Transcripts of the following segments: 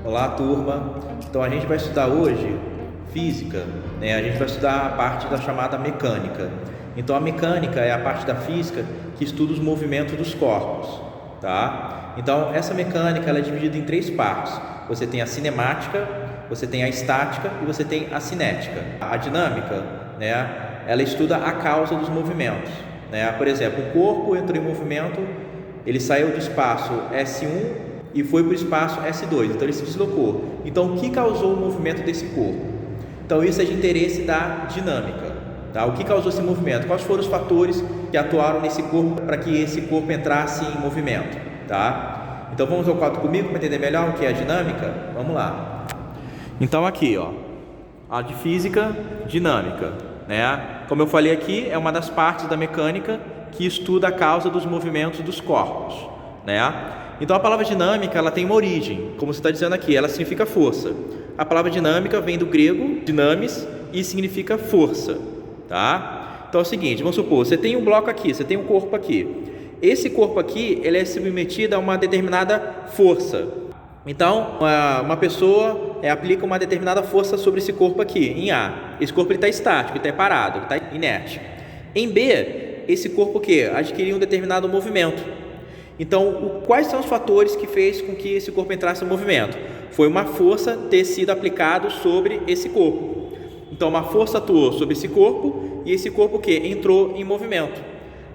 Olá, turma. Então a gente vai estudar hoje física, né? A gente vai estudar a parte da chamada mecânica. Então a mecânica é a parte da física que estuda os movimentos dos corpos, tá? Então essa mecânica ela é dividida em três partes. Você tem a cinemática, você tem a estática e você tem a cinética. A dinâmica, né? Ela estuda a causa dos movimentos, né? Por exemplo, o corpo entrou em movimento, ele saiu do espaço S1 e foi para o espaço S2, então ele se deslocou. Então, o que causou o movimento desse corpo? Então, isso é de interesse da dinâmica, tá? O que causou esse movimento? Quais foram os fatores que atuaram nesse corpo para que esse corpo entrasse em movimento, tá? Então, vamos ao quadro comigo para entender melhor o que é a dinâmica? Vamos lá. Então, aqui, ó, a de física dinâmica, né? Como eu falei aqui, é uma das partes da mecânica que estuda a causa dos movimentos dos corpos, né? Então a palavra dinâmica ela tem uma origem, como você está dizendo aqui, ela significa força. A palavra dinâmica vem do grego dinamis e significa força, tá? Então é o seguinte, vamos supor, você tem um bloco aqui, você tem um corpo aqui. Esse corpo aqui ele é submetido a uma determinada força. Então uma pessoa aplica uma determinada força sobre esse corpo aqui, em A. Esse corpo está estático, ele está parado, ele está inerte. Em B, esse corpo que adquiriu um determinado movimento. Então, quais são os fatores que fez com que esse corpo entrasse em movimento? Foi uma força ter sido aplicada sobre esse corpo. Então, uma força atuou sobre esse corpo e esse corpo que entrou em movimento.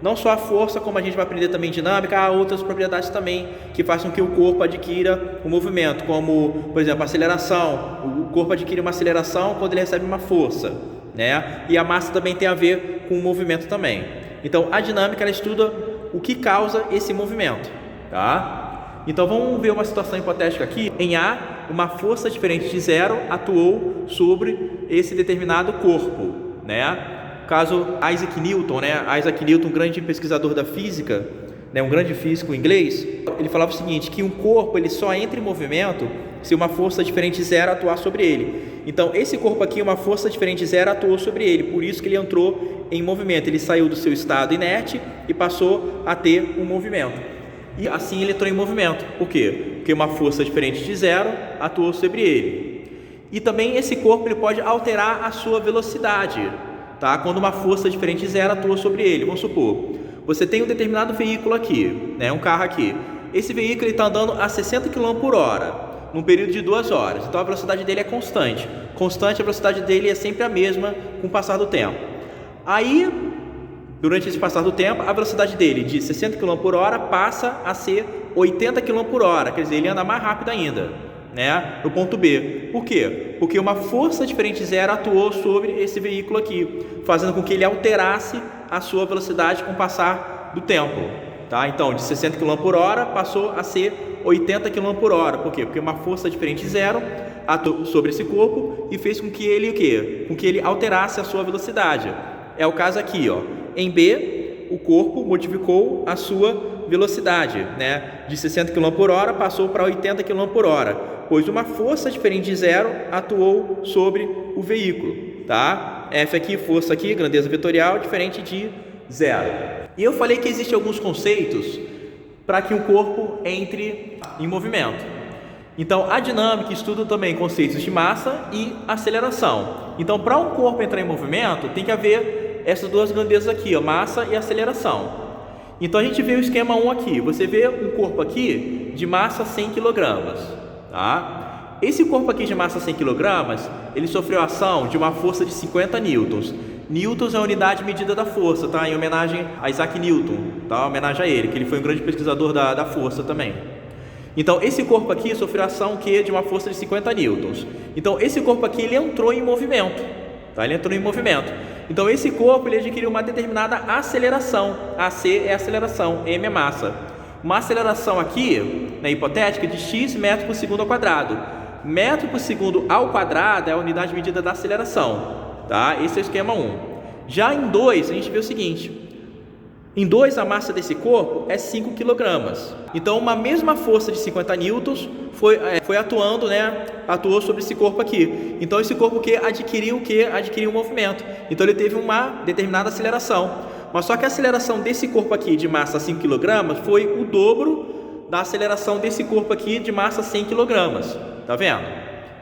Não só a força, como a gente vai aprender também em dinâmica, há outras propriedades também que fazem com que o corpo adquira um movimento, como, por exemplo, a aceleração. O corpo adquire uma aceleração quando ele recebe uma força, né? E a massa também tem a ver com o movimento também. Então, a dinâmica ela estuda o que causa esse movimento, tá? Então vamos ver uma situação hipotética aqui. Em A, uma força diferente de zero atuou sobre esse determinado corpo, né? Caso Isaac Newton, né? Isaac Newton, um grande pesquisador da física, né? Um grande físico inglês, ele falava o seguinte, que um corpo ele só entra em movimento se uma força diferente de zero atuar sobre ele. Então esse corpo aqui, uma força diferente de zero atuou sobre ele, por isso que ele entrou em movimento, ele saiu do seu estado inerte e passou a ter um movimento. E assim ele entrou em movimento. Por quê? Porque uma força diferente de zero atuou sobre ele. E também esse corpo ele pode alterar a sua velocidade, tá? Quando uma força diferente de zero atua sobre ele. Vamos supor, você tem um determinado veículo aqui, né? Um carro aqui. Esse veículo está andando a 60 km por hora, num período de 2 horas. Então a velocidade dele é constante. Constante, a velocidade dele é sempre a mesma com o passar do tempo. Aí, durante esse passar do tempo, a velocidade dele de 60 km por hora passa a ser 80 km por hora, quer dizer, ele anda mais rápido ainda, né? No ponto B. Por quê? Porque uma força diferente de zero atuou sobre esse veículo aqui, fazendo com que ele alterasse a sua velocidade com o passar do tempo, tá? Então, de 60 km por hora passou a ser 80 km por hora. Por quê? Porque uma força diferente de zero atuou sobre esse corpo e fez com que ele, o quê? Com que ele alterasse a sua velocidade. É o caso aqui, ó. Em B, o corpo modificou a sua velocidade, né? De 60 km por hora passou para 80 km por hora, pois uma força diferente de zero atuou sobre o veículo, tá? F aqui, força aqui, grandeza vetorial, diferente de zero. E eu falei que existem alguns conceitos para que o corpo entre em movimento. Então, a dinâmica estuda também conceitos de massa e aceleração. Então, para um corpo entrar em movimento, tem que haver essas duas grandezas aqui, ó, massa e aceleração. Então a gente vê o esquema 1 aqui. Você vê um corpo aqui de massa 100 kg, tá? Esse corpo aqui de massa 100 kg, ele sofreu a ação de uma força de 50 newtons. Newtons é a unidade medida da força, tá? Em homenagem a Isaac Newton, tá? Em homenagem a ele, que ele foi um grande pesquisador da força também. Então esse corpo aqui sofreu a ação de uma força de 50 newtons. Então esse corpo aqui ele entrou em movimento, tá? Ele entrou em movimento. Então esse corpo ele adquiriu uma determinada aceleração. AC é aceleração, M é massa. Uma aceleração aqui, na hipotética, de x metros por segundo ao quadrado. Metro por segundo ao quadrado é a unidade medida da aceleração, tá? Esse é o esquema 1. Já em 2, a gente vê o seguinte. Em 2, a massa desse corpo é 5 kg. Então, uma mesma força de 50 newtons foi atuando, né? Atuou sobre esse corpo aqui. Então, esse corpo que adquiriu um movimento. Então, ele teve uma determinada aceleração. Mas só que a aceleração desse corpo aqui de massa 5 kg foi o dobro da aceleração desse corpo aqui de massa 100 kg, Tá vendo?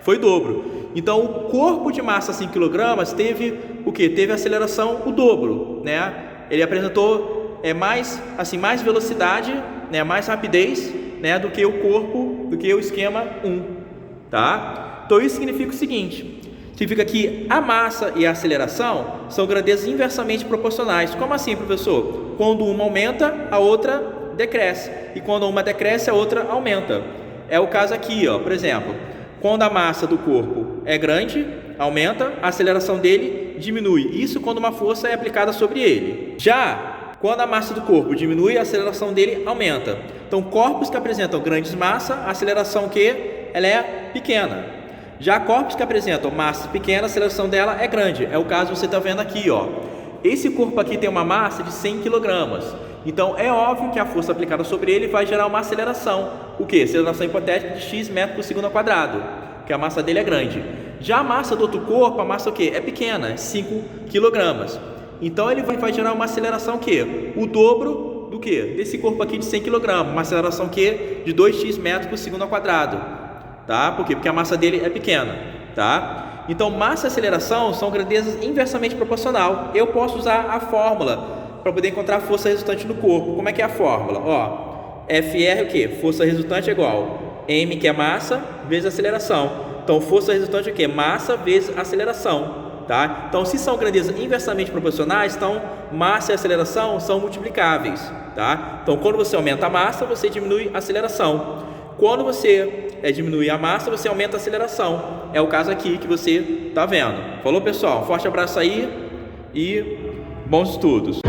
Foi o dobro. Então, o corpo de massa 5 kg teve o quê? Teve aceleração o dobro, né? Ele apresentou mais velocidade, né? Mais rapidez, né? Do que o esquema 1, tá? Então, isso significa o seguinte: significa que a massa e a aceleração são grandezas inversamente proporcionais. Como assim, professor? Quando uma aumenta, a outra decresce. E quando uma decresce, a outra aumenta. É o caso aqui, ó, por exemplo, quando a massa do corpo é grande, aumenta, a aceleração dele diminui. Isso quando uma força é aplicada sobre ele. Já quando a massa do corpo diminui, a aceleração dele aumenta. Então, corpos que apresentam grandes massas, a aceleração ela é pequena. Já corpos que apresentam massa pequena, a aceleração dela é grande. É o caso que você está vendo aqui, ó. Esse corpo aqui tem uma massa de 100 kg. Então, é óbvio que a força aplicada sobre ele vai gerar uma aceleração. O quê? Aceleração hipotética de x metros por segundo ao quadrado, porque a massa dele é grande. Já a massa do outro corpo, a massa o quê? É pequena, 5 kg. Então, ele vai gerar uma aceleração o quê? O dobro do quê? Desse corpo aqui de 100 kg. Uma aceleração o quê? De 2x metros por segundo ao quadrado. Tá? Por quê? Porque a massa dele é pequena, tá? Então, massa e aceleração são grandezas inversamente proporcional. Eu posso usar a fórmula para poder encontrar a força resultante no corpo. Como é que é a fórmula? Ó, FR o quê? Força resultante é igual M, que é massa, vezes aceleração. Então, força resultante é o quê? Massa vezes aceleração, tá? Então, se são grandezas inversamente proporcionais, então massa e aceleração são multiplicáveis, tá? Então, quando você aumenta a massa, você diminui a aceleração. Quando você diminui a massa, você aumenta a aceleração. É o caso aqui que você está vendo. Falou, pessoal? Forte abraço aí e bons estudos.